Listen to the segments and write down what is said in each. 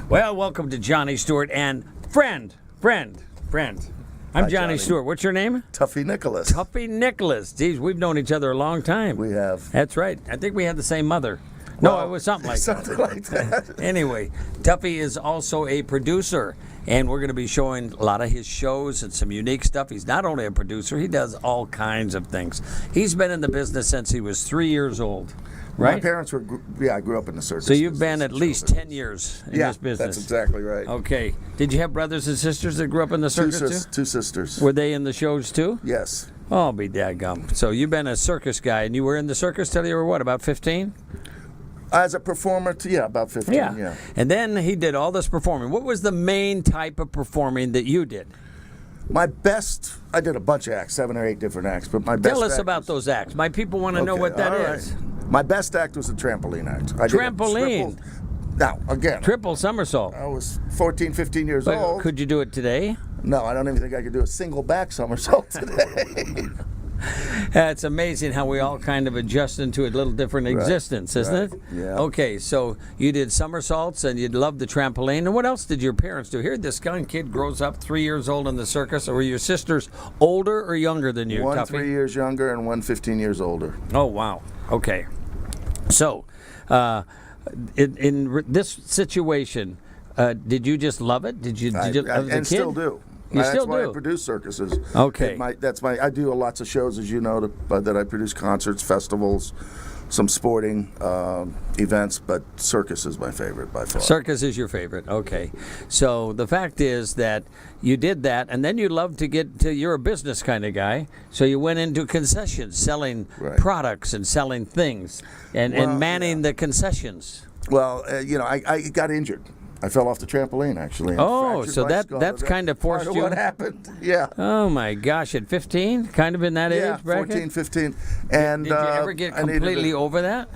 Well, welcome to Johnny Stuart and friend. I'm Hi, Johnny Stuart. What's your name? Tuffy Nicholas. Tuffy Nicholas. Geez, we've known each other a long time. We have. That's right. I think we had the same mother. No, Well, it was something like something that. like that. Anyway, Tuffy is also a producer, and we're going to be showing a lot of his shows and some unique stuff. He's not only a producer, he does all kinds of things. He's been in the business since he was 3 years old, right? My parents were, I grew up in the circus. So you've been business at and least show 10 years in Yeah, this business. that's exactly right. Okay. Did you have brothers and sisters that grew up in the circus too? Two sisters. Were they in the shows too? Yes. Oh, I'll be dadgum. So you've been a circus guy, and you were in the circus till you were what, about 15? As a performer, about 15, yeah. And then he did all this performing. What was the main type of performing that you did? I did a bunch of acts, 7 or 8 different acts, but my best Tell us act about was- those acts. My people want to know Okay, what that all is. right. My best act was the trampoline act. I did a Trampoline? Now, again, Triple somersault. I was 14, 15 years But old. could you do it today? No, I don't even think I could do a single back somersault today. It's amazing how we all kind of adjust into a little different existence, isn't it? Yeah. Okay, so you did somersaults and you loved the trampoline. And what else did your parents do? Here, this young kid grows up 3 years old in the circus. Or were your sisters older or younger than you, One Tuffy? 3 years younger and one 15 years older. Oh, wow. Okay. So, in this situation, did you just love it? Did you as a and kid? Still do. You That's still why do? I produce circuses. Okay. I do lots of shows, as you know, that I produce concerts, festivals, some sporting events, but circus is my favorite by far. Circus is your favorite. Okay. So the fact is that you did that, and then you love to you're a business kind of guy, so you went into concessions, selling Right. products and selling things, and manning the concessions. Well, I got injured. I fell off the trampoline, actually. and Oh, fractured so my that's skull. kind of forced Part of you. what happened. Yeah. Oh my gosh, at 15, kind of in that Yeah, age bracket. 14, 15. And, Did you ever get I needed completely to- over that?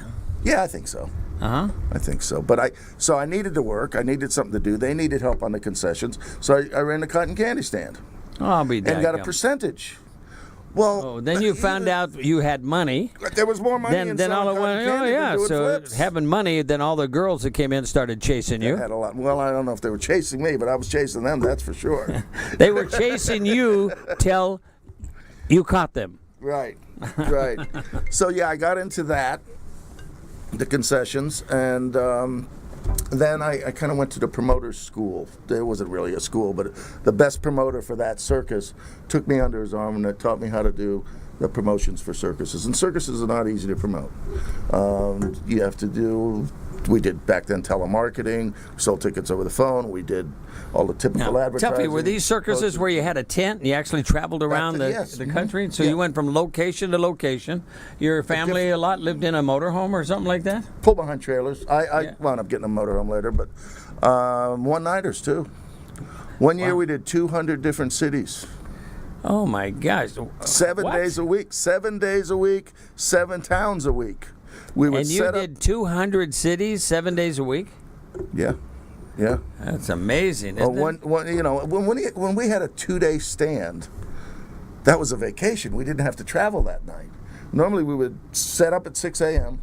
Yeah, I think so. Uh-huh. I think so. But I needed to work. I needed something to do. They needed help on the concessions. So I ran the cotton candy stand Oh, I'll be and got a dadgum. percentage. Well, Oh, then you found out you had money. there was more money Then all it selling went, cotton oh candy than yeah. doing So flips. having money, then all the girls that came in started chasing I you. had a lot. Well, I don't know if they were chasing me, but I was chasing them. That's for sure. They were chasing you till you caught them. Right. So yeah, I got into that, the concessions, and then I kind of went to the promoter's school. There wasn't really a school, but the best promoter for that circus took me under his arm and taught me how to do the promotions for circuses. And circuses are not easy to promote. You have to do. We did back then telemarketing, sold tickets over the phone. We did all the typical Now, advertising. Tuffy, were these circuses where you had a tent and you actually traveled around Yes. the country? So Yeah. you went from location to location. Your family a lot lived in a motorhome or something like that? Pull behind trailers. I Yeah. wound up getting a motorhome later, but one-nighters too. One year Wow. we did 200 different cities. Oh my gosh! 7 What? days a week. 7 days a week. 7 towns a week. We would And you set did 200 cities 7 days a week? up. Yeah. That's amazing, isn't Well, it? when we had a 2-day stand, that was a vacation. We didn't have to travel that night. Normally we would set up at 6 a.m.,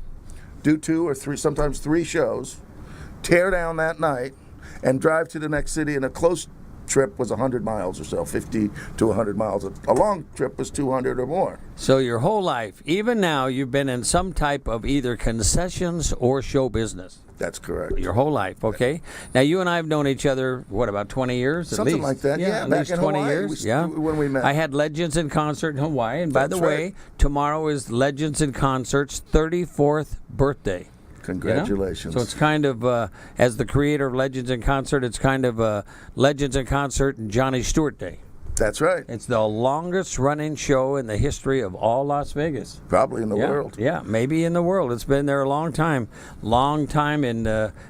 do 2 or 3, sometimes 3 shows, tear down that night, and drive to the next city. And a close trip was 100 miles or so, 50 to 100 miles. A long trip was 200 or more. So your whole life, even now, you've been in some type of either concessions or show business. That's correct. Your whole life, okay? Now, you and I have known each other, what, about 20 years? At Something least? like that, yeah, at back least in 20 Hawaii, years, we- yeah. when we met. I had Legends in Concert in Hawaii, and by the That's way, right. tomorrow is Legends in Concert's 34th birthday. Congratulations. So it's kind of, as the creator of Legends in Concert, it's kind of Legends in Concert and Johnny Stuart Day. That's right. It's the longest running show in the history of all Las Vegas. Probably in the world. Yeah, maybe in the world. It's been there a long time. Long time in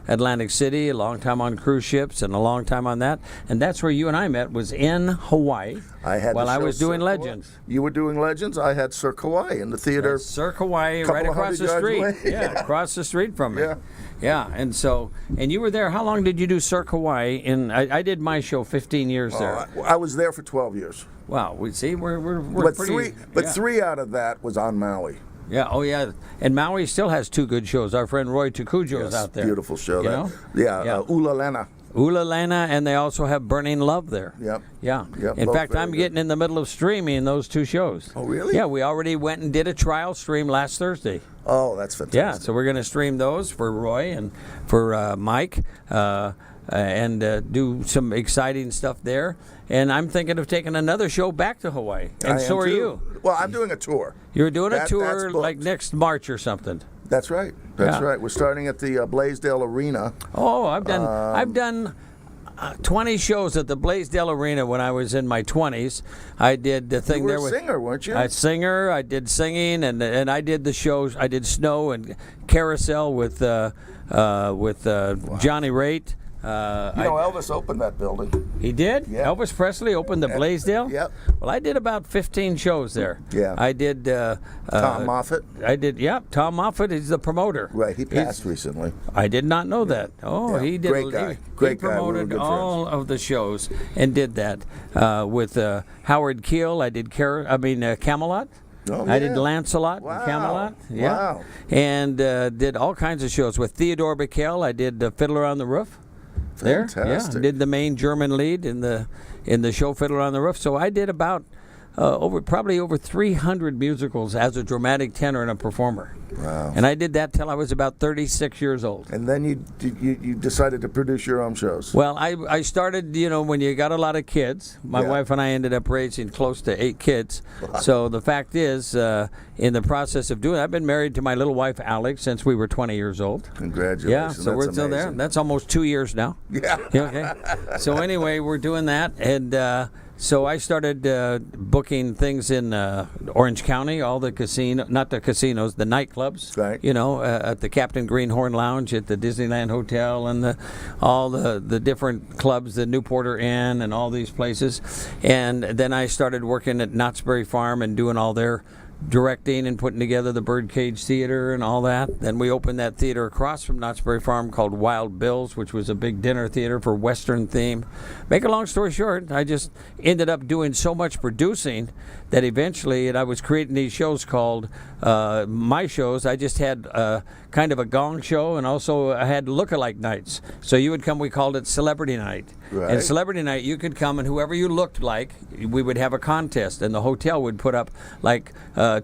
Atlantic City, a long time on cruise ships, and a long time on that. And that's where you and I met, was in Hawaii. I had while the I show was doing Cirque Legends. Hawaii. You were doing Legends. I had Cirque Hawaii in the theater. Cirque Hawaii, Couple right of across the 100 street. yards away. Yeah, across the street from me. Yeah. Yeah, and you were there. How long did you do Cirque Hawaii? I did my show 15 years there. I was there for 12 years. Wow, we see we're But pretty. Yeah. 3 out of that was on Maui. Yeah, oh yeah, and Maui still has 2 good shows. Our friend Roy Tucujo's Yes, out there. beautiful show. You That. know? Yeah, Yeah. Ula Lena. Ula Lana, and they also have Burning Love there. Yep. Yeah. Yep, In both fact, very I'm good. getting in the middle of streaming those two shows. Oh, really? Yeah, we already went and did a trial stream last Thursday. Oh, that's fantastic. Yeah, so we're going to stream those for Roy and for Mike and do some exciting stuff there. And I'm thinking of taking another show back to Hawaii. And I so am are too. you. Well, I'm doing a tour. You're doing a That's tour booked. like next March or something. That's right. That's Yeah. right. We're starting at the Blaisdell Arena. Oh, I've done 20 shows at the Blaisdell Arena when I was in my 20s. I did the thing You were there a with singer, weren't you? I singer. I did singing, and I did the shows. I did Snow and Carousel with Johnny Raitt. Elvis opened that building. He did? Yeah. Elvis Presley opened the Blaisdell? Yep. Well, I did about 15 shows there. Yeah. I did. Tom Moffat. I did, yeah. Tom Moffat is the promoter. Right, he passed recently. I did not know that. Oh, Yeah. he did. Great guy. He Great guy. We were promoted good all of the shows and did that with Howard Keel. I did Camelot. Oh, I did yeah. Lancelot Wow. and Camelot. Yeah. Wow. And did all kinds of shows with Theodore Bickel. I did Fiddler on the Roof. There, Fantastic. yeah, did the main German lead in the show Fiddler on the Roof. So I did about probably over 300 musicals as a dramatic tenor and a performer. Wow. And I did that till I was about 36 years old. And then you decided to produce your own shows. Well, I started, when you got a lot of kids. My Yeah. wife and I ended up raising close to 8 kids. So the fact is, in the process of doing it, I've been married to my little wife, Alex, since we were 20 years old. Congratulations. Yeah, so That's we're still there. amazing. That's almost 2 years now. Yeah. Yeah, okay. So anyway, we're doing that, and so I started booking things in Orange County, all the not the casinos, the nightclubs. Right. At the Captain Greenhorn Lounge at the Disneyland Hotel, and all the different clubs, the Newporter Inn, and all these places. And then I started working at Knott's Berry Farm and doing all their directing and putting together the Birdcage Theater and all that. Then we opened that theater across from Knott's Berry Farm called Wild Bill's, which was a big dinner theater for Western theme. Make a long story short, I just ended up doing so much producing that eventually, and I was creating these shows called my shows. I just had kind of a gong show, and also I had lookalike nights. So you would come, we called it Celebrity Night. Right. And Celebrity Night, you could come, and whoever you looked like, we would have a contest, and the hotel would put up like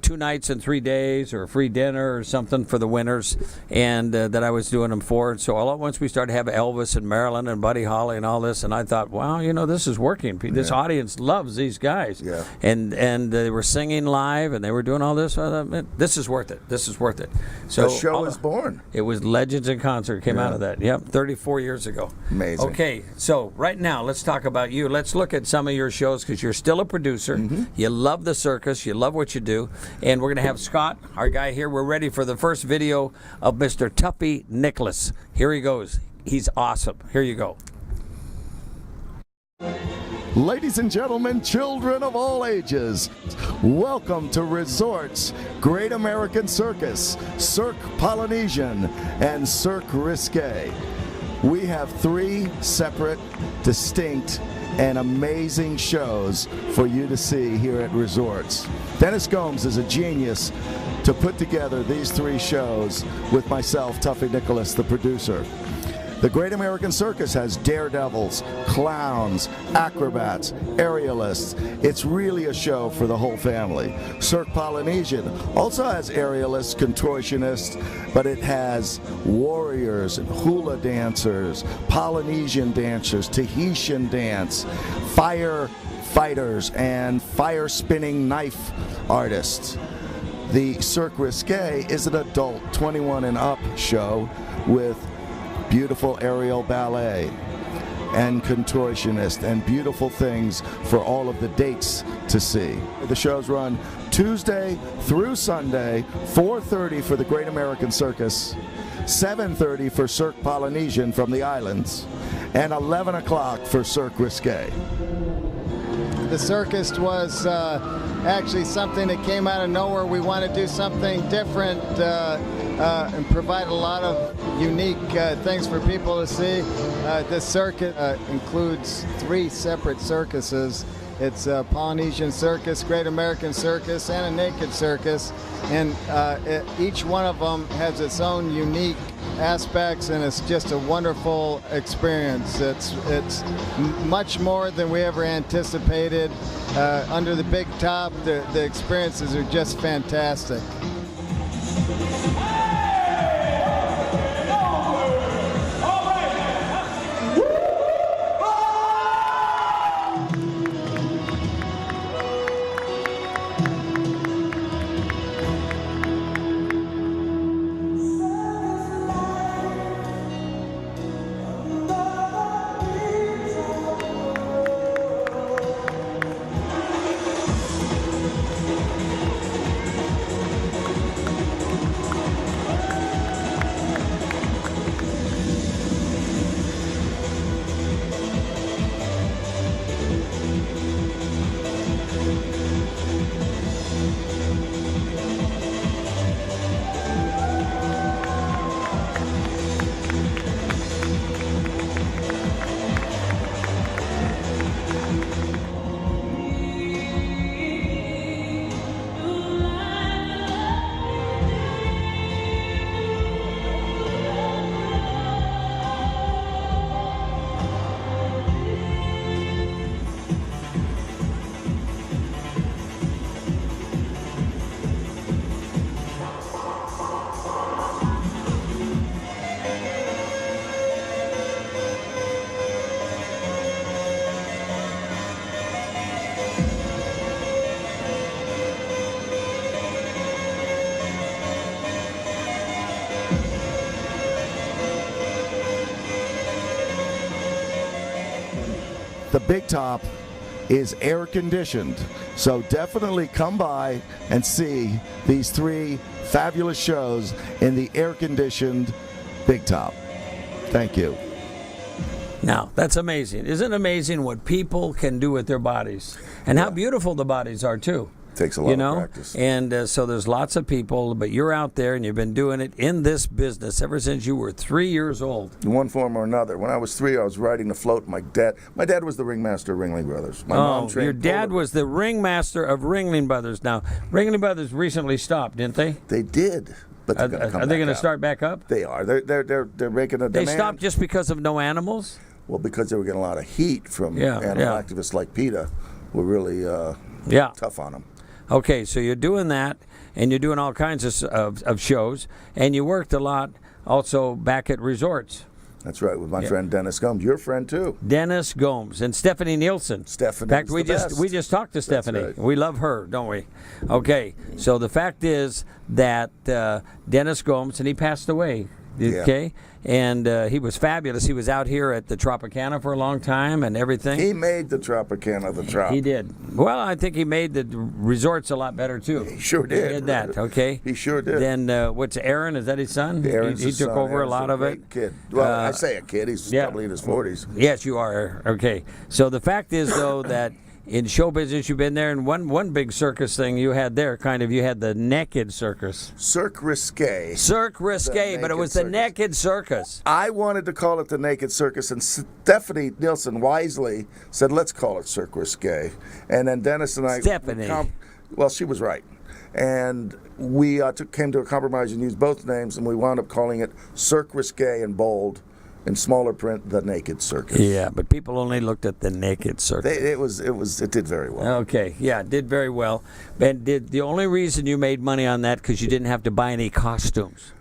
2 nights and 3 days, or a free dinner or something for the winners, and that I was doing them for. And so all at once we started to have Elvis and Marilyn and Buddy Holly and all this, and I thought, wow, this is working. This audience loves these guys. Yeah. And they were singing live, and they were doing all this. I thought, man, this is worth it. This is worth it. So The show is born. It was Legends in Concert came out of that. Yep, 34 years ago. Amazing. Okay, so right now let's talk about you. Let's look at some of your shows because you're still a producer. Mm-hmm. You love the circus. You love what you do. And we're going to have Scott, our guy here. We're ready for the first video of Mr. Tuffy Nicholas. Here he goes. He's awesome. Here you go. Ladies and gentlemen, children of all ages, welcome to Resorts Great American Circus, Cirque Polynesian, and Cirque Risque. We have 3 separate, distinct, and amazing shows for you to see here at Resorts. Dennis Gomes is a genius to put together these 3 shows with myself, Tuffy Nicholas, the producer. The Great American Circus has daredevils, clowns, acrobats, aerialists. It's really a show for the whole family. Cirque Polynesian also has aerialists, contortionists, but it has warriors and hula dancers, Polynesian dancers, Tahitian dance, fire fighters, and fire spinning knife artists. The Cirque Risque is an adult 21 and up show with beautiful aerial ballet and contortionist and beautiful things for all of the dates to see. The shows run Tuesday through Sunday, 4:30 for the Great American Circus, 7:30 for Cirque Polynesian from the islands, and 11 o'clock for Cirque Risque. The circus was actually something that came out of nowhere. We want to do something different and provide a lot of unique things for people to see. This circuit includes 3 separate circuses It's a Polynesian circus, Great American Circus, and a naked circus. And each one of them has its own unique aspects, and it's just a wonderful experience. It's much more than we ever anticipated. Under the big top, the experiences are just fantastic. The Big Top is air conditioned, so definitely come by and see these 3 fabulous shows in the air conditioned Big Top. Thank you. Now, that's amazing. Isn't it amazing what people can do with their bodies? And how beautiful the bodies are, too. Takes a lot of practice. And so there's lots of people, but you're out there and you've been doing it in this business ever since you were 3 years old. In one form or another. When I was 3, I was riding the float. My dad was the ringmaster of Ringling Brothers. My mom trained your dad was the ringmaster of Ringling Brothers. Now, Ringling Brothers recently stopped, didn't they? They did. But they're going to come Are they going to out. start back up? They are. They're making a They demand. stopped just because of no animals? Well, because they were getting a lot of heat from animal activists like PETA, were really tough on them. Okay, so you're doing that, and you're doing all kinds of shows, and you worked a lot also back at resorts. That's right, with my friend Dennis Gomes, your friend too. Dennis Gomes and Stephanie Nielsen. Stephanie, in fact, we just talked to Stephanie. Right. We love her, don't we? Okay, so the fact is that Dennis Gomes, and he passed away. Okay, and he was fabulous. He was out here at the Tropicana for a long time and everything. He made the Tropicana the Trop. He did. Well, I think he made the resorts a lot better too. He sure did. He did that. Okay. He sure did. Then what's Aaron? Is that his son? Aaron's he his took son. over Aaron's a lot of great it. Kid. Well, I say a kid. He's probably in his 40s. Yes, you are. Okay. So the fact is, though, that in show business, you've been there, and one big circus thing you had there, you had the naked circus. Cirque Risque. Cirque Risque, but it was the naked circus. I wanted to call it the Naked Circus, and Stephanie Nielsen wisely said, let's call it Cirque Risque. And then Dennis and I... Stephanie. Well, she was right. And we came to a compromise and used both names, and we wound up calling it Cirque Risque in bold. In smaller print, the Naked Circus. Yeah, but people only looked at the naked circus. It did very well. Okay, yeah, it did very well. And the only reason you made money on that because you didn't have to buy any costumes.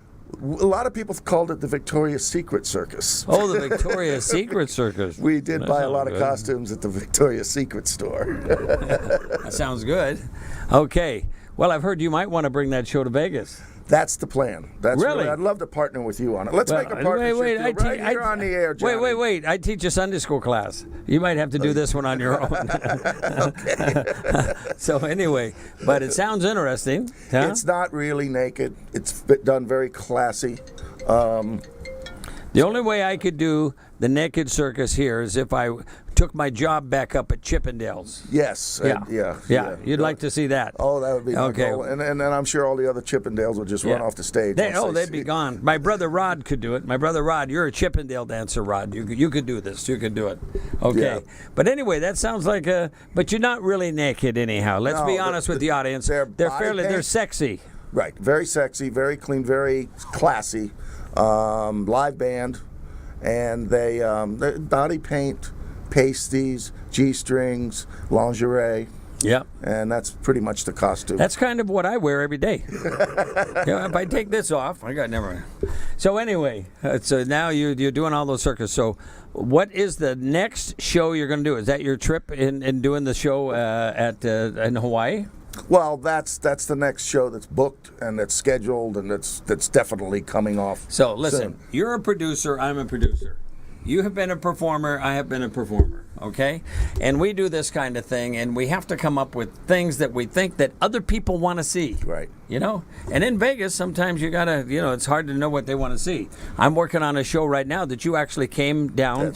A lot of people called it the Victoria's Secret Circus. Oh, the Victoria's Secret Circus. We did buy a lot of costumes at the Victoria's Secret store. That sounds good. Okay. Well, I've heard you might want to bring that show to Vegas. That's the plan. That's really? I'd love to partner with you on it. Let's make a partnership. Right here on the air, Johnny. Wait. I teach a Sunday school class. You might have to do this one on your own. Okay. So anyway, but it sounds interesting. Huh? It's not really naked. It's done very classy. The only way I could do the naked circus here is if I took my job back up at Chippendales. Yes. Yeah. You'd like to see that. Oh, that would be okay. Cool. And I'm sure all the other Chippendales would just run off the stage. They'd be gone. My brother Rod could do it. My brother Rod, you're a Chippendale dancer, Rod. You could do this. You could do it. Okay. Yeah. But anyway, that sounds like a. But you're not really naked anyhow. Let's be honest with the audience. They're sexy. Right. Very sexy, very clean, very classy. Live band, and they body paint, pasties, G-strings, lingerie. Yep. And that's pretty much the costume. That's kind of what I wear every day. If I take this off, never mind. So anyway, so now you're doing all those circus. So what is the next show you're going to do? Is that your trip in doing the show in Hawaii? Well, that's the next show that's booked and that's scheduled and that's definitely coming off. So listen, soon. You're a producer, I'm a producer. You have been a performer, I have been a performer, okay? And we do this kind of thing, and we have to come up with things that we think that other people want to see. Right. You know? And in Vegas, sometimes you got to, it's hard to know what they want to see. I'm working on a show right now that you actually came down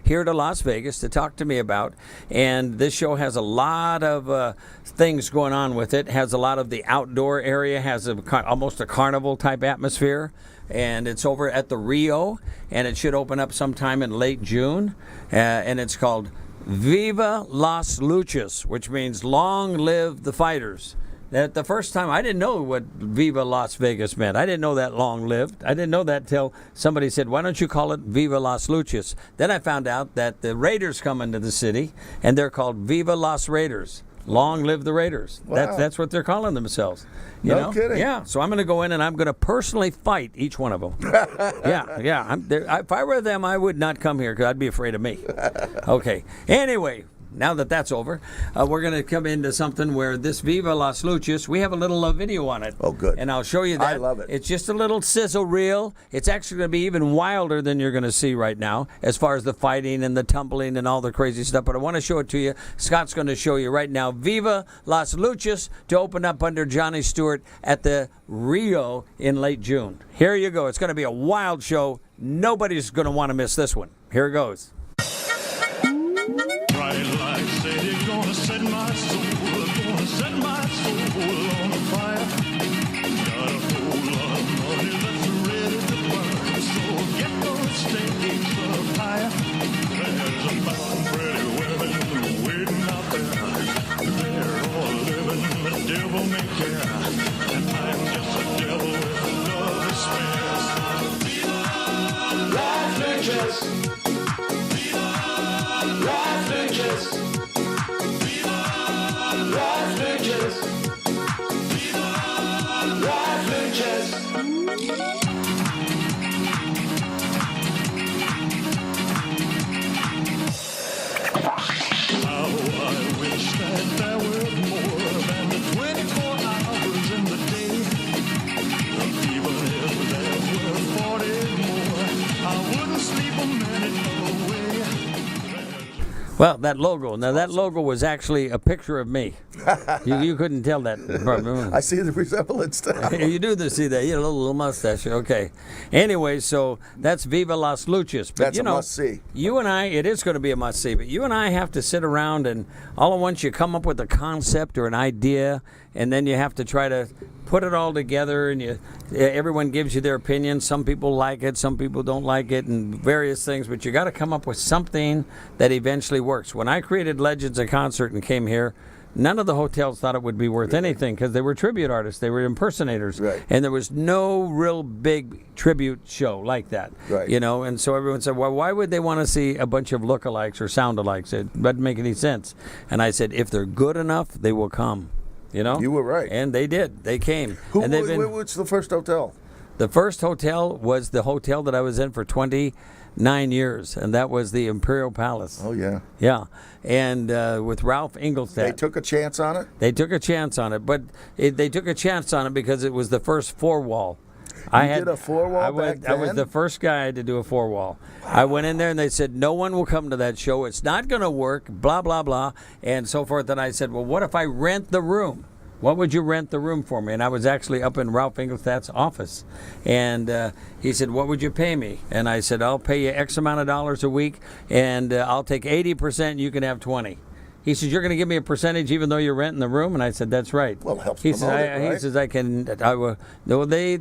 here to Las Vegas to talk to me about. And this show has a lot of things going on with it. Has a lot of the outdoor area, has almost a carnival type atmosphere. And it's over at the Rio, and it should open up sometime in late June. And it's called Viva Las Luchas, which means long live the fighters. That the first time, I didn't know what Viva Las Vegas meant. I didn't know that long lived. I didn't know that till somebody said, why don't you call it Viva Las Luchas? Then I found out that the Raiders come into the city, and they're called Viva Las Raiders. Long live the Raiders. Wow. That's what they're calling themselves. No kidding. Yeah. So I'm going to go in and I'm going to personally fight each one of them. Yeah. If I were them, I would not come here because I'd be afraid of me. Okay. Anyway. Now that that's over, we're going to come into something where this Viva Las Luchas, we have a little video on it. Oh, good. And I'll show you that. I love it. It's just a little sizzle reel. It's actually going to be even wilder than you're going to see right now as far as the fighting and the tumbling and all the crazy stuff. But I want to show it to you. Scott's going to show you right now Viva Las Luchas to open up under Johnny Stuart at the Rio in late June. Here you go. It's going to be a wild show. Nobody's going to want to miss this one. Here it goes. Bright light said you're gonna set my soul on fire. Got a whole lot of money that's ready to burn, so get those stakes up higher. There's a mountain pretty women waiting out there. They're all living the devil may care, and I'm just a devil with love to spare. Viva Las Vegas. Las Vegas, Viva Las Vegas, Viva Las Vegas. How I wish that there were more than the 24 hours in the day. Even if there were 40 more, I wouldn't sleep a minute away. Well, that logo. Now, that logo was actually a picture of me. You couldn't tell that. I see the resemblance now. You do see that. You have a little mustache. Okay. Anyway, so that's Viva Las Luchas. But, That's a must-see. You and I, it is going to be a must-see, but you and I have to sit around and all at once you come up with a concept or an idea, and then you have to try to put it all together, and everyone gives you their opinion. Some people like it, some people don't like it, and various things, but you got to come up with something that eventually works. When I created Legends of Concert and came here, none of the hotels thought it would be worth anything because they were tribute artists. They were impersonators. Right. And there was no real big tribute show like that. Right. And so everyone said, well, why would they want to see a bunch of lookalikes or sound-alikes? It doesn't make any sense. And I said, if they're good enough, they will come. You were right. And they did. They came. What's the first hotel? The first hotel was the hotel that I was in for 29 years, and that was the Imperial Palace. Oh, yeah. Yeah. And with Ralph Ingolstadt. They took a chance on it? They took a chance on it, but they took a chance on it because it was the first four-wall. You did a four-wall back then? I was the first guy to do a four-wall. Wow. I went in there and they said, no one will come to that show. It's not going to work, blah, blah, blah, and so forth. And I said, well, what if I rent the room? What would you rent the room for me? And I was actually up in Ralph Engelstadt's office. And he said, what would you pay me? And I said, I'll pay you X amount of dollars a week, and I'll take 80% and you can have 20. He says, you're going to give me a percentage even though you're renting the room? And I said, that's right. Well, it helps he promote it, right? He says,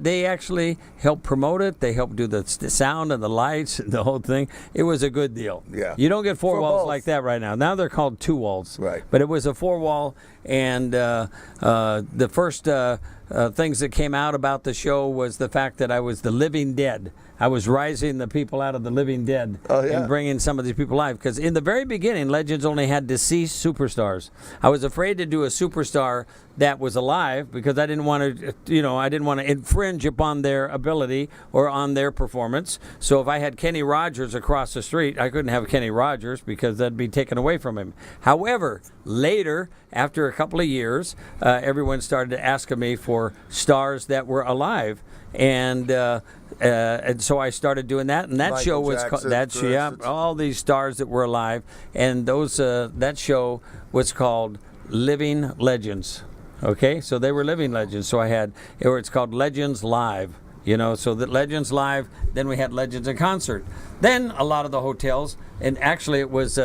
they actually help promote it. They help do the sound and the lights and the whole thing. It was a good deal. Yeah. You don't get four For walls both. like that right now. Now they're called 2 walls. Right. But it was a 4-wall, and the first things that came out about the show was the fact that I was the living dead. I was rising the people out of the living dead and bringing some of these people alive. Because in the very beginning, Legends only had deceased superstars. I was afraid to do a superstar that was alive because I didn't want to, infringe upon their ability or on their performance. So if I had Kenny Rogers across the street, I couldn't have Kenny Rogers because that'd be taken away from him. However, later, after a couple of years, everyone started asking me for stars that were alive. And so I started doing that, and that Michael show was Jackson, all these stars that were alive, and those that show was called Living Legends. Okay, so they were living legends. So it's called Legends Live. So that Legends Live. Then we had Legends in Concert. Then a lot of the hotels, and actually it was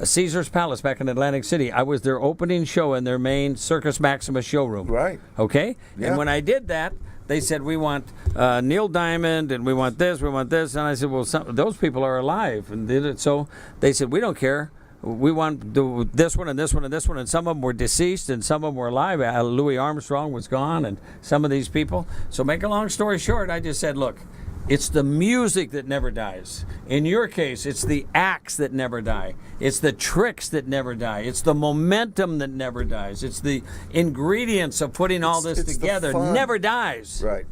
Caesar's Palace back in Atlantic City. I was their opening show in their main Circus Maximus showroom. Right. Okay, Yeah. and when I did that, they said, we want Neil Diamond, and we want this. And I said, well, those people are alive. And so they said, we don't care. We want this one and this one and this one. And some of them were deceased and some of them were alive. Louis Armstrong was gone and some of these people. So make a long story short, I just said, look, it's the music that never dies. In your case, it's the acts that never die. It's the tricks that never die. It's the momentum that never dies. It's the ingredients of putting all this it's the together fun. Never dies. Right.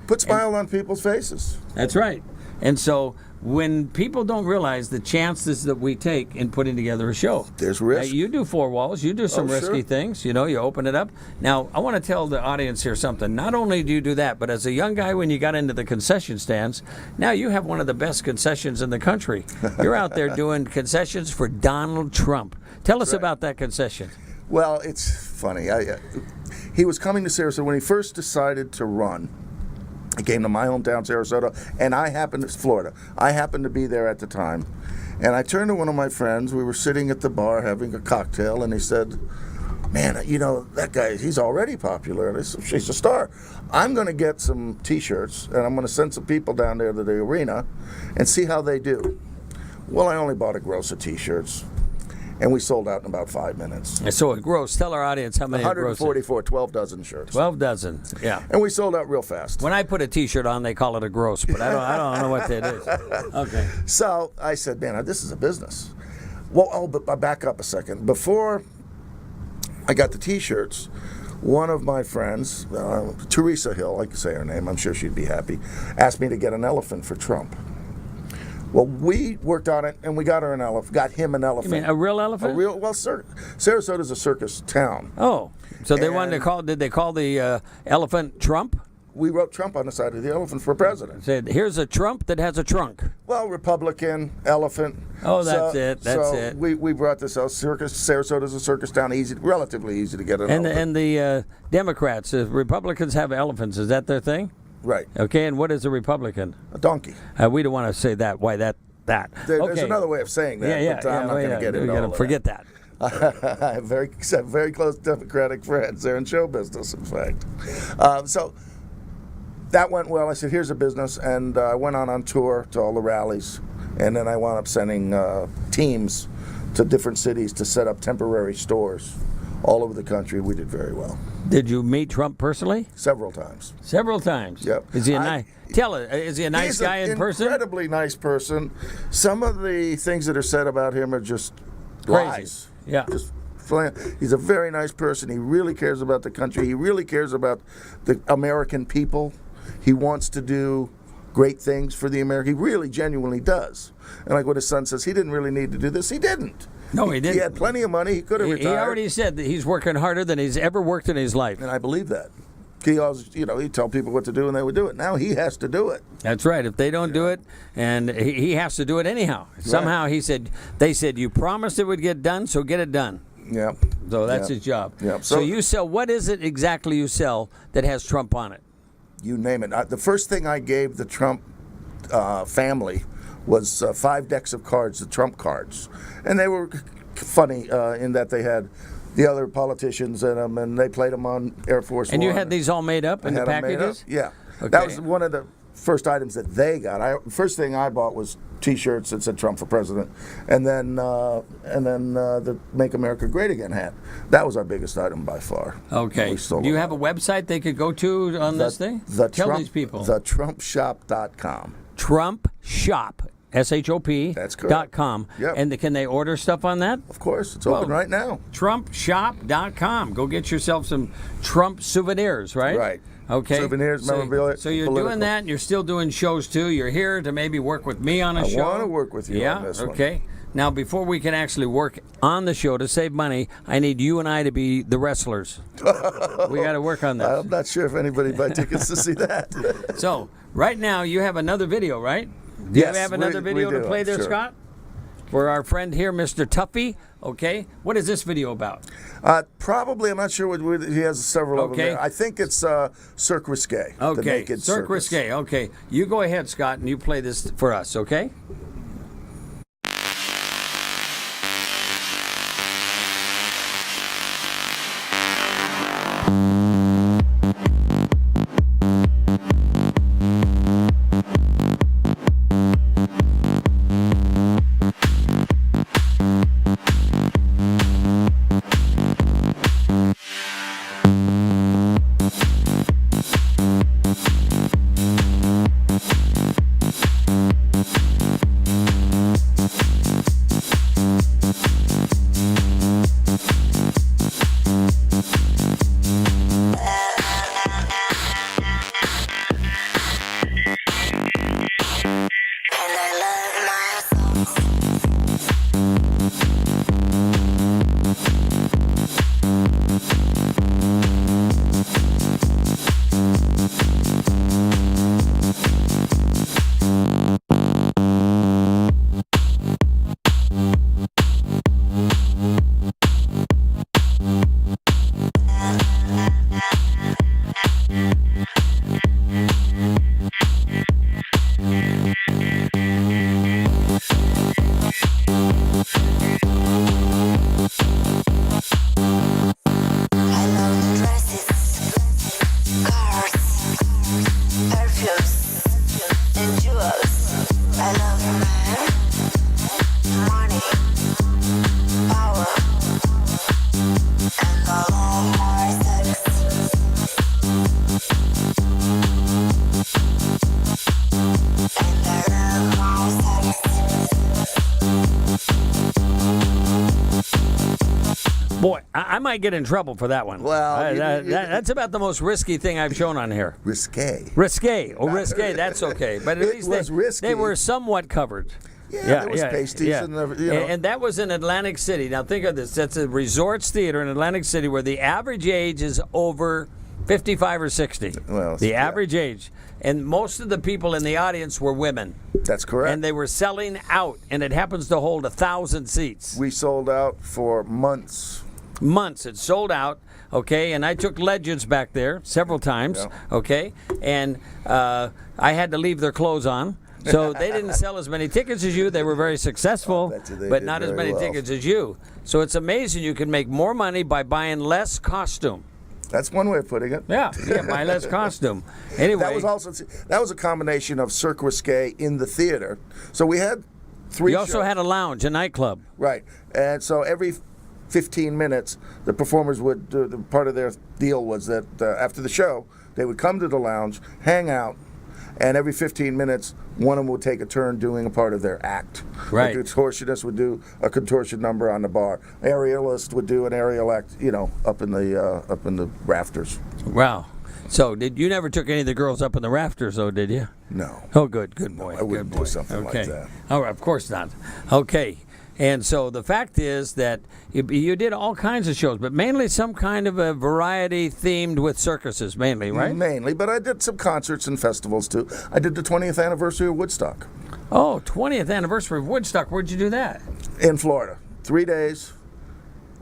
Put smile on people's faces. That's right. And so when people don't realize the chances that we take in putting together a show. There's risk. You do 4 walls. You do some risky things. You open it up. Now, I want to tell the audience here something. Not only do you do that, but as a young guy, when you got into the concession stands, now you have one of the best concessions in the country. You're out there doing concessions for Donald Trump. Tell us about that concession. Well, it's funny. He was coming to Sarasota when he first decided to run. He came to my hometown, Sarasota, and Florida. I happened to be there at the time. And I turned to one of my friends. We were sitting at the bar having a cocktail, and he said, man, that guy, he's already popular. And I said, she's a star. I'm going to get some T-shirts, and I'm going to send some people down there to the arena and see how they do. Well, I only bought a gross of T-shirts. And we sold out in about 5 minutes. And so a gross, tell our audience how many 144, 12 dozen shirts. 12 dozen, yeah. And we sold out real fast. When I put a T-shirt on, they call it a gross, but I don't know what that is. Okay. So I said, man, this is a business. Well, but I back up a second. Before I got the T-shirts, one of my friends, Teresa Hill, I can say her name, I'm sure she'd be happy, asked me to get an elephant for Trump. Well, we worked on it, and we got him an elephant. You mean a real elephant? Sarasota's a circus town. Oh, so they wanted to call, did they call the elephant Trump? We wrote Trump on the side of the elephant for president. Said, here's a Trump that has a trunk. Well, Republican, elephant. Oh, that's it. We brought this out. Sarasota's a circus town, relatively easy to get an elephant. And the Democrats, Republicans have elephants. Is that their thing? Right. Okay, and what is a Republican? A donkey. We don't want to say that. Why that? There's another way of saying that, but I'm not going to get into all of forget that. I have very close Democratic friends. They're in show business, in fact. So that went well. I said, here's a business, and I went on tour to all the rallies, and then I wound up sending teams to different cities to set up temporary stores all over the country. We did very well. Did you meet Trump personally? Several times. Several times. Yep. Is he is he a nice guy in person? He's an incredibly nice person. Some of the things that are said about him are just crazy. Lies. Yeah. He's a very nice person. He really cares about the country. He really cares about the American people. He wants to do great things for the American. He really genuinely does. And like what his son says, he didn't really need to do this. He didn't. No, he didn't. He had plenty of money. He could have retired. He already said that he's working harder than he's ever worked in his life. And I believe that. He always, he'd tell people what to do and they would do it. Now he has to do it. That's right. If they don't do it, and he has to do it anyhow. Somehow they said, you promised it would get done, so get it done. Yep. So that's Yep. his job. Yep. So you sell, what is it exactly you sell that has Trump on it? You name it. The first thing I gave the Trump family was 5 decks of cards, the Trump cards. And they were funny in that they had the other politicians in them, and they played them on Air Force And One. you had these all made up in I the had 'em made up. packages? Yeah. Okay. That was one of the first items that they got. First thing I bought was T-shirts that said Trump for president, and then the Make America Great Again hat. That was our biggest item by far. Okay. We sold Do you a have a lot. website they could go to on this thing? Tell these people. TheTrumpShop.com. Trump Shop, SHOP. That's correct. .com. Yep. And can they order stuff on that? Of course, it's open Whoa. right now. TrumpShop.com. Go get yourself some Trump souvenirs, right? Right. Okay. Souvenirs, memorabilia, So you're political. doing that, and you're still doing shows too. You're here to maybe work with me on a I show. wanna work with you yeah? on this one. Okay. Now, before we can actually work on the show to save money, I need you and I to be the wrestlers. We got to work on this. I'm not sure if anybody buy tickets to see that. So, right now, you have another video, right? Do you Yes, have another we video to do, play there, sure. Scott? For our friend here, Mr. Tuffy. Okay. What is this video about? Probably, I'm not sure what he has several of them Okay. there. I think it's Cirque Risque. The Okay. naked Cirque circus. Risque. Okay. You go ahead, Scott, and you play this for us, okay? I love dresses, cars, perfumes, and jewels. I love men, money, power, and I love hard sex. And I love hard sex. Boy, I might get in trouble for that one. Well, that's about the most risky thing I've shown on here. Risque. Risque. Oh, risque, that's okay. But at It least was risky. they were somewhat covered. Yeah, there was pasties and everything, you know. And that was in Atlantic City. Now think of this. That's a resorts theater in Atlantic City where the average age is over 55 or 60. Well, the yeah. average age. And most of the people in the audience were women. That's correct. And they were selling out, and it happens to hold 1,000 seats. We sold out for months. Months. It sold out, okay? And I took legends back there several times, Yeah. okay? And I had to leave their clothes on. So they didn't sell as many tickets as you. They were very successful, bet you they but did not as very many well. tickets as you. So it's amazing you can make more money by buying less costume. That's one way of putting it. Yeah, buy less costume. Anyway, That was a combination of Cirque Risque in the theater. So we had 3 you also shows. had a lounge, a nightclub. Right. And so every 15 minutes, the performers would, part of their deal was that after the show, they would come to the lounge, hang out, and every 15 minutes, one of them would take a turn doing a part of their act. Right. The contortionist would do a contortion number on the bar. Aerialist would do an aerial act, up in the rafters. Wow. So you never took any of the girls up in the rafters, though, did you? No. Oh, good boy. I wouldn't good boy. do something like okay. that. Oh, of course not. Okay. And so the fact is that you did all kinds of shows, but mainly some kind of a variety themed with circuses, mainly, right? Mainly, but I did some concerts and festivals too. I did the 20th anniversary of Woodstock Oh, 20th anniversary of Woodstock. Where'd you do that? in Florida. 3 days.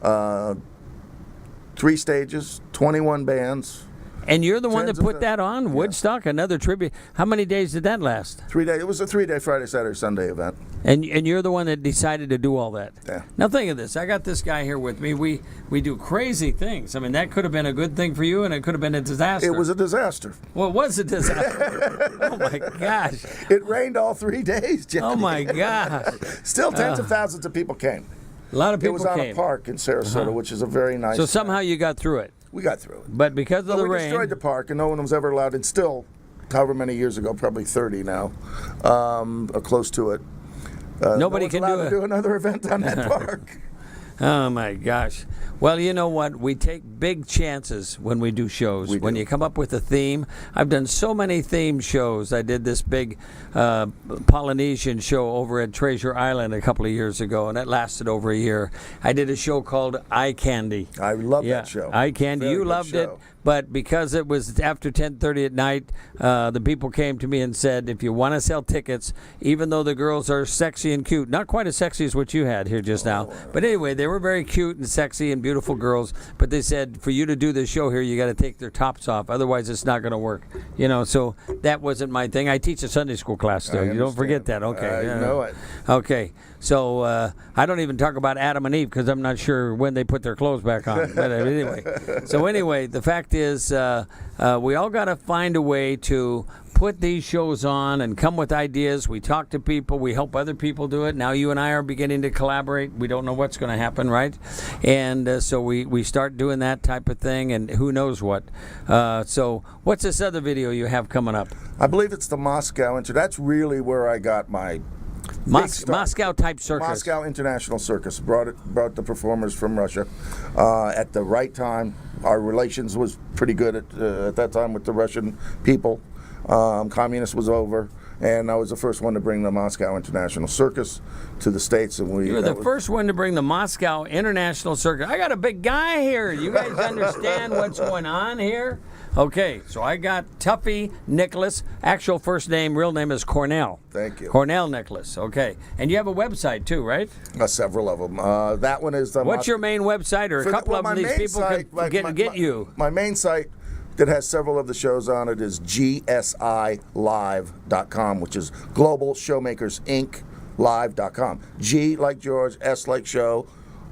3 stages, 21 bands. And you're the one that Tens of put that on Woodstock, another tribute. How many days did that last? 3 days. It was a 3-day Friday, Saturday, Sunday event. And you're the one that decided to do all that. Yeah. Now think of this. I got this guy here with me. We do crazy things. I mean, that could have been a good thing for you, and it could have been a disaster. It was a disaster. Well, it was a disaster. Oh my gosh. It rained all 3 days, Jimmy. Oh my gosh. Still, tens of thousands of people came. A lot of It people was on came. a park in Sarasota, which is a very nice. So somehow you got through it. we got through it. But because of But the we rain, destroyed the park, and no one was ever allowed. And still, however many years ago, probably 30 now, or close to it. nobody no can one's allowed do to it. do another event on that park. Oh my gosh. Well, you know what? We take big chances when we do shows. We when do. you come up with a theme. I've done so many theme shows. I did this big Polynesian show over at Treasure Island a couple of years ago, and that lasted over a year. I did a show called Eye Candy. I love that show. Eye Candy. Very You good loved it. show. But because it was after 10:30 at night, the people came to me and said, if you want to sell tickets, even though the girls are sexy and cute, not quite as sexy as what you had here just now, but anyway, they were very cute and sexy and beautiful girls, but they said, for you to do this show here, you got to take their tops off, otherwise it's not going to work. You know, so that wasn't my thing. I teach a Sunday school class still. You don't forget that. Okay. I know it. Okay. So I don't even talk about Adam and Eve because I'm not sure when they put their clothes back on. But anyway, the fact is we all got to find a way to put these shows on and come with ideas. We talk to people. We help other people do it. Now you and I are beginning to collaborate. We don't know what's going to happen, right? And so we start doing that type of thing, and who knows what. So what's this other video you have coming up? I believe it's the Moscow That's really where I got my big start. Moscow type circus. Moscow International Circus brought the performers from Russia at the right time. Our relations was pretty good at that time with the Russian people. Communist was over, and I was the first one to bring the Moscow International Circus to the States. And You were the first one to bring the Moscow International Circus. I got a big guy here. You guys understand what's going on here? Okay, so I got Tuffy Nicholas. Actual first name, real name is Cornell. Thank you. Cornell Nicholas. Okay, and you have a website too, right? Several of them. That one is the. What's your main website, or a couple of them these people can get you? My main site that has several of the shows on it is gsilive.com, which is Global Showmakers Inc. Live.com. G like George, S like show,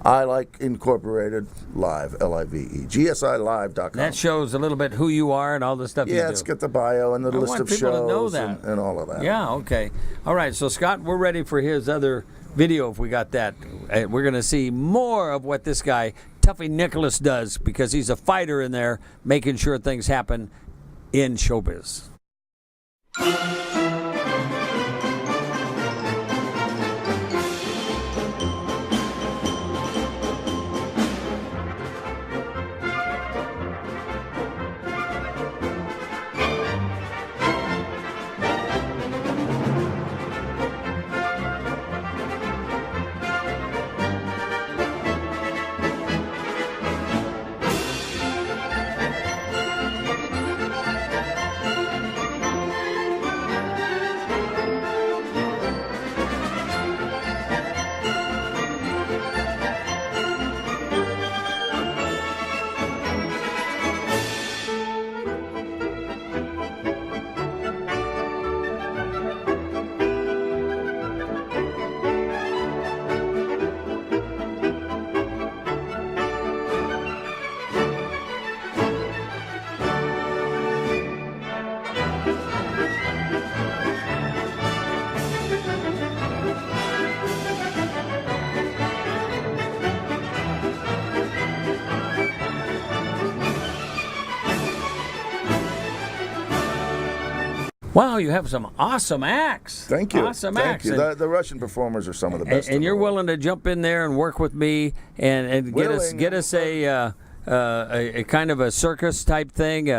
I like Incorporated, Live, L-I-V-E. GSILive.com. That shows a little bit who you are and all the stuff you do. Yeah, it's got the bio and the list want of people shows to know that. and all of that. Yeah, okay. All right, so Scott, we're ready for his other video if we got that. We're going to see more of what this guy, Tuffy Nicholas, does because he's a fighter in there making sure things happen in showbiz. Wow, you have some awesome acts. Thank you. Awesome Thank acts. you. And, The Russian performers are some of the best. and in you're the world. willing to jump in there and work with me and get us a kind of a circus type thing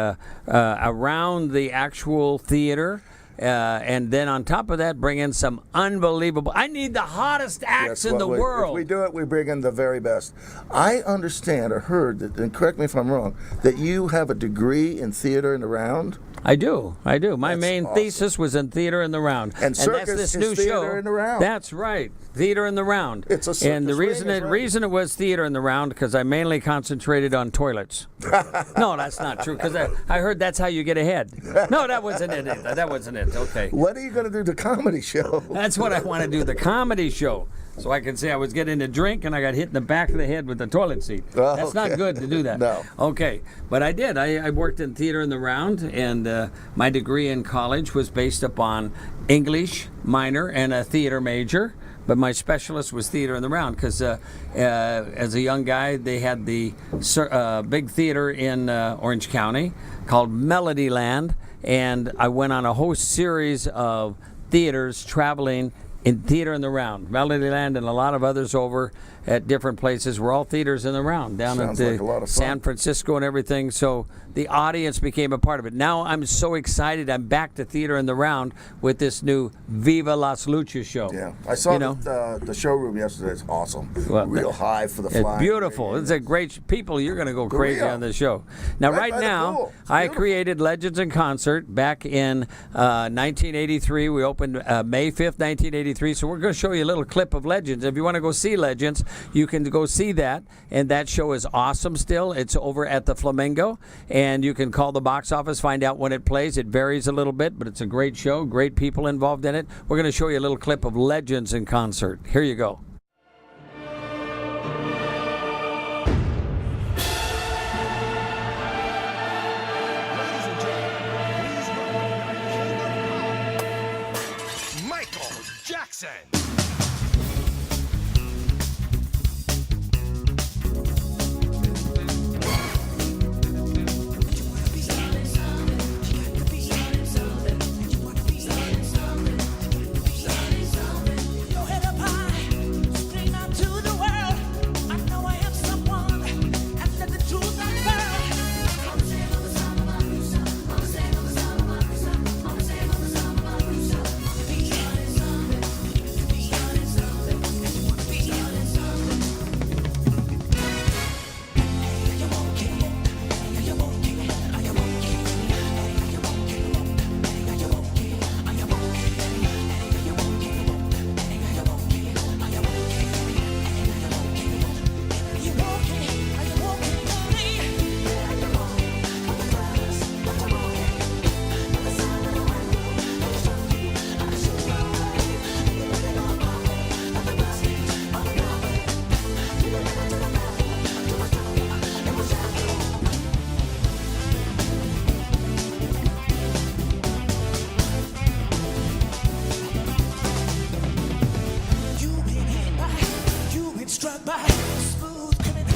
around the actual theater. and then on top of that, bring in some unbelievable. I need the hottest acts in the world. If we do it, we bring in the very best. I understand or heard that, and correct me if I'm wrong, that you have a degree in theater in the round. I do. My main awesome. thesis was in Theater in the Round. And circus that's this is new Theater show. in the Round. That's right. Theater in the Round. It's a circus And the reason ring, is right. reason it was Theater in the Round because I mainly concentrated on toilets. No, that's not true because I heard that's how you get ahead. No, that wasn't it. That wasn't it. Okay. When are you going to do the comedy show? That's what I want to do, the comedy show. So I can say I was getting a drink and I got hit in the back of the head with the toilet seat. Oh, That's not okay. good to do that. No. Okay. But I did. I worked in Theater in the Round, and my degree in college was based upon English minor and a theater major. But my specialist was Theater in the Round because as a young guy, they had the big theater in Orange County called Melodyland. And I went on a whole series of theaters traveling in Theater in the Round. Melodyland and a lot of others over at different places were all theaters in the round down Sounds at like a lot of fun. San Francisco and everything. So the audience became a part of it. Now I'm so excited. I'm back to Theater in the Round with this new Viva Las Luchas show. Yeah, I saw You know? the showroom yesterday. It's awesome. Well, Real high for the It's flying. beautiful. It's a great people. You're going to go crazy Real. on this show. Now, Right right by the now, pool. It's I beautiful. created Legends in Concert back in 1983. We opened May 5th, 1983. So we're going to show you a little clip of Legends. If you want to go see Legends, you can go see that. And that show is awesome still. It's over at the Flamingo. And you can call the box office, find out when it plays. It varies a little bit, but it's a great show. Great people involved in it. We're going to show you a little clip of Legends in Concert. Here you go. Michael Jackson. Your head up high, scream out to the world. I know I am someone, and let the truth unfurl. I'm the same on the side of my roof. I'm the same on the side of my roof. I'm the same on the side of my roof. Be honest, something. Be honest, something. And you wanna be honest, something. Are you okay? Are you okay? Are you okay? Are you okay? Are you okay? Are you okay? You've been hit by, you've been struck by smooth criminal.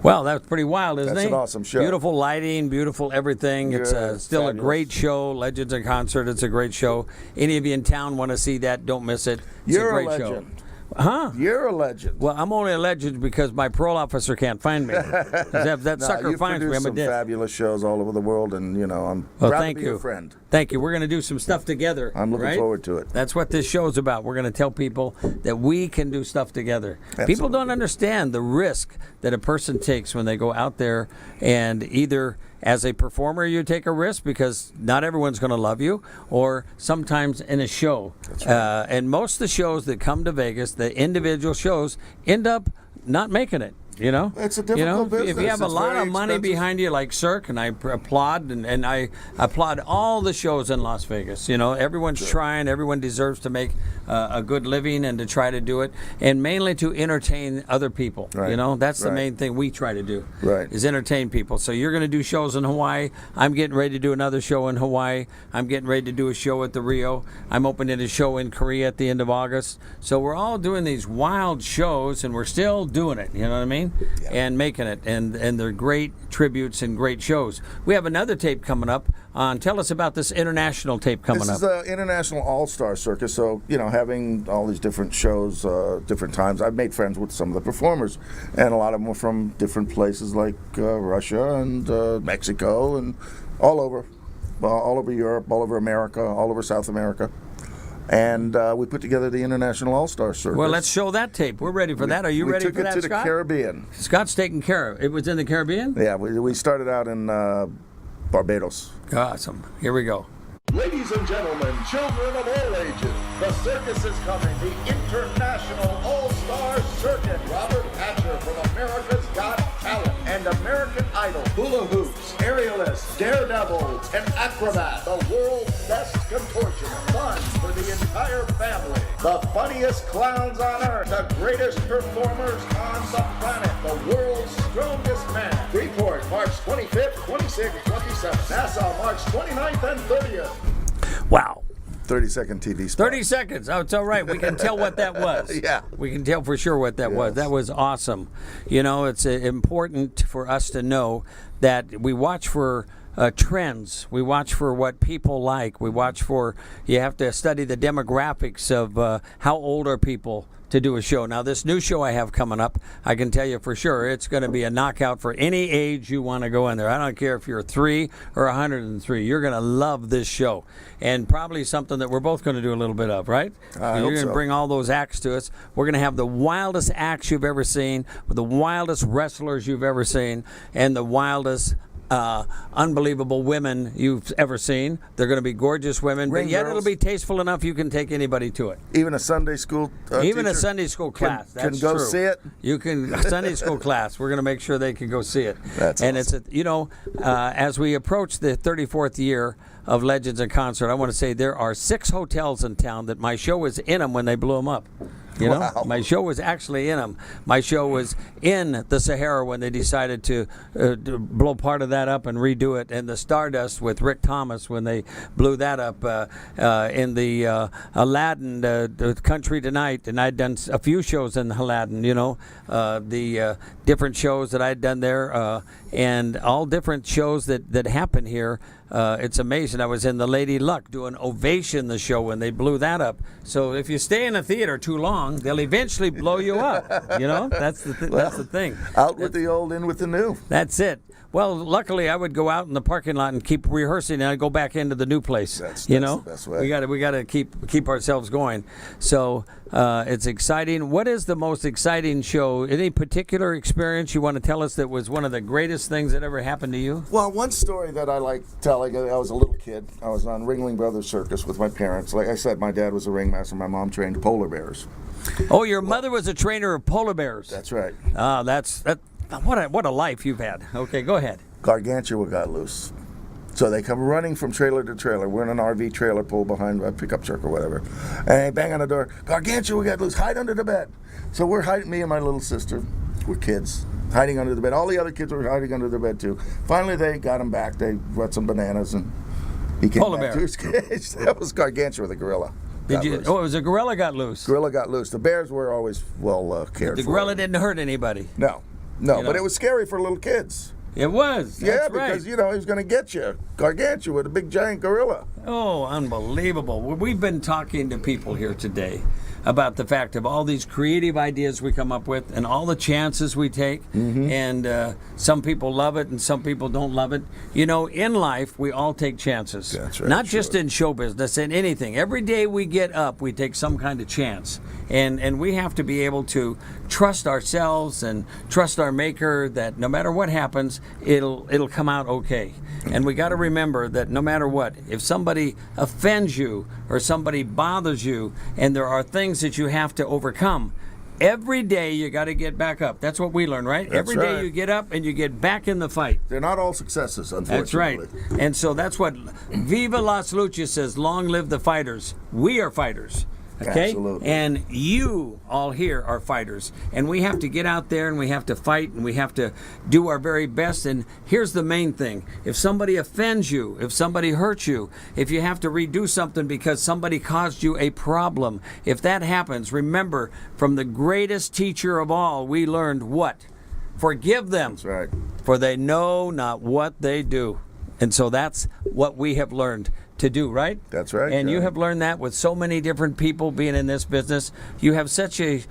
Well, that's pretty wild, isn't it? That's an awesome show. Beautiful lighting, beautiful everything. It's Yeah, still fabulous. a great show. Legends in Concert. It's a great show. Any of you in town want to see that? Don't miss it. It's You're a a great show. legend. Huh? You're a legend. Well, I'm only a legend because my parole officer can't find me. 'Cause that No, sucker you've finds me, produced I'm a some dick. fabulous shows all over the world, and I'm Well, proud thank to be you. your friend. Thank you. We're going to do some stuff together. I'm looking right? forward to it. That's what this show's about. We're going to tell people that we can do stuff together. People Absolutely. don't understand the risk that a person takes when they go out there, and either as a performer you take a risk because not everyone's going to love you, or sometimes in a show. And most of the shows that come to Vegas, the individual shows, end up not making it. It's a difficult If you business. have a It's lot very of money expensive. behind you like Cirque, and I applaud, and I applaud all the shows in Las Vegas. Everyone's trying. Everyone deserves to make a good living and to try to do it, and mainly to entertain other people. Right. That's the Right. main thing we try to do. Right. Is entertain people. So you're going to do shows in Hawaii. I'm getting ready to do another show in Hawaii. I'm getting ready to do a show at the Rio. I'm opening a show in Korea at the end of August. So we're all doing these wild shows, and we're still doing it. You know what I mean? And making it, and they're great tributes and great shows. We have another tape coming up. Tell us about this international tape coming This up. is the International All-Star Circus, so, having all these different shows, different times, I've made friends with some of the performers, and a lot of them were from different places like Russia and Mexico and all over. all over Europe, all over America, all over South America. And we put together the International All-Star Circus. Well, let's show that tape. We're ready for that. Are you ready for that, We took it to Scott? the Caribbean. Scott's taking care of it. It was in the Caribbean? Yeah, we started out in Barbados. Awesome. Here we go. Ladies and gentlemen, children of all ages, the circus is coming. The International All-Star Circuit. Robert Hatcher from America's Got Talent and American Idol. Hula hoops, aerialists, daredevils, and acrobats. The world's best contortionist. Fun for the entire family. The funniest clowns on earth. The greatest performers on the planet. The world's strongest man. Freeport, March 25th, 26th, 27th. Nassau, March 29th and 30th. Wow. 30-second TV spot. 30 seconds. Oh, it's all right. We can tell what that was. Yeah. We can tell for sure what that was. That was awesome. You know, it's important for us to know that we watch for trends. We watch for what people like. We watch for, you have to study the demographics of how old are people to do a show. Now, this new show I have coming up, I can tell you for sure, it's going to be a knockout for any age you want to go in there. I don't care if you're 3 or 103. You're going to love this show. And probably something that we're both going to do a little bit of, right? I You're hope going to so. bring all those acts to us. We're going to have the wildest acts you've ever seen, with the wildest wrestlers you've ever seen, and the wildest unbelievable women you've ever seen. They're going to be gorgeous women, Ring but yet girls. it'll be tasteful enough you can take anybody to it. Even a Sunday school Even a teacher Sunday school class. can That's go true. see it? You can Sunday school class. We're going to make sure they can go see it. That's and awesome. it's as we approach the 34th year of Legends in Concert, I want to say there are 6 hotels in town that my show was in them when they blew them up. You know, Wow. my show was actually in them. My show was in the Sahara when they decided to blow part of that up and redo it, and the Stardust with Rick Thomas when they blew that up in the Aladdin, the Country Tonight, and I'd done a few shows in Aladdin. You know, the different shows that I'd done there, and all different shows that happen here. It's amazing. I was in the Lady Luck doing Ovation the show when they blew that up. So if you stay in a theater too long, they'll eventually blow you up. You know, that's the that's the thing. Out with the old, in with the new. That's it. Well, luckily, I would go out in the parking lot and keep rehearsing, and I'd go back into the new place. That's you know, the best way. We got to keep ourselves going. So it's exciting. What is the most exciting show? Any particular experience you want to tell us that was one of the greatest things that ever happened to you? Well, one story that I like telling, I was a little kid. I was on Ringling Brothers Circus with my parents. Like I said, my dad was a ringmaster. My mom trained polar bears. Oh, your mother was a trainer of polar bears. That's right. That. What a life you've had. Okay, go ahead. Gargantua got loose. So they come running from trailer to trailer. We're in an RV trailer pulled behind a pickup truck or whatever. And they bang on the door. Gargantua got loose. Hide under the bed. So we're hiding, me and my little sister, we're kids, hiding under the bed. All the other kids were hiding under the bed too. Finally, they got him back. They brought some bananas and he came Polar back bear. to his cage. That was Gargantua the gorilla. Did got you? loose. Oh, it was a gorilla got loose. Gorilla got loose. The bears were always well cared The for. gorilla didn't hurt anybody. No, You but know. it was scary for little kids. It was. Yeah, That's because right. you know he was going to get you. Gargantua with a big giant gorilla. Oh, unbelievable. Well, we've been talking to people here today about the fact of all these creative ideas we come up with and all the chances we take. Mm-hmm. And some people love it and some people don't love it. You know, in life, we all take chances. That's right, Not just sure. in show business, in anything. Every day we get up, we take some kind of chance. And we have to be able to trust ourselves and trust our maker that no matter what happens, it'll come out okay. And we got to remember that no matter what, if somebody offends you or somebody bothers you and there are things that you have to overcome, every day you got to get back up. That's what we learn, right? That's Every day right. you get up and you get back in the fight. They're not all successes, That's right. unfortunately. And so that's what Viva Las Luchas says, long live the fighters. We are fighters. Okay? Absolutely. And you all here are fighters. And we have to get out there and we have to fight and we have to do our very best. And here's the main thing. If somebody offends you, if somebody hurts you, if you have to redo something because somebody caused you a problem, if that happens, remember, from the greatest teacher of all, we learned what? Forgive them. That's right. For they know not what they do. And so that's what we have learned to do, right? That's right, And you John. have learned that with so many different people being in this business. You have such a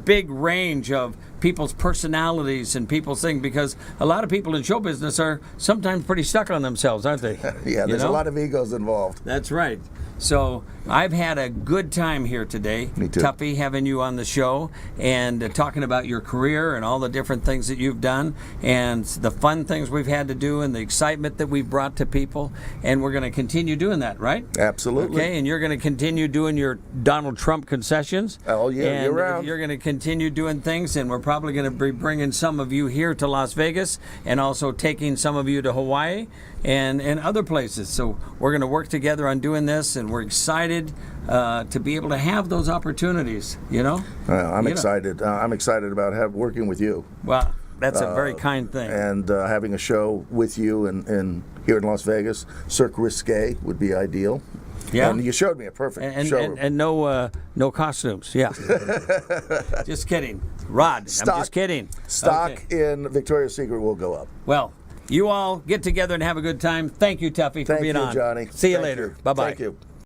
big range of people's personalities and people's things, because a lot of people in show business are sometimes pretty stuck on themselves, aren't they? Yeah, there's a lot of egos involved. That's right. So I've had a good time here today. Me too. Tuffy, having you on the show and talking about your career and all the different things that you've done and the fun things we've had to do and the excitement that we've brought to people. And we're going to continue doing that, right? Absolutely. Okay, and you're going to continue doing your Donald Trump concessions. Oh, yeah, and year-round. you're going to continue doing things, and we're probably going to be bringing some of you here to Las Vegas and also taking some of you to Hawaii and other places. So we're going to work together on doing this, and we're excited to be able to have those opportunities, you know? I'm You know. excited. I'm excited about working with you Well, that's a very kind thing. and having a show with you and here in Las Vegas. Cirque Risque would be ideal. Yeah. And you showed me a perfect And, showroom. and no costumes. Yeah. Just kidding. Rod, I'm just kidding. Stock Okay. in Victoria's Secret will go up. Well, you all get together and have a good time. Thank you, Tuffy, for Thank being you, on. Johnny. See you Thank later. you. Bye-bye. Thank you.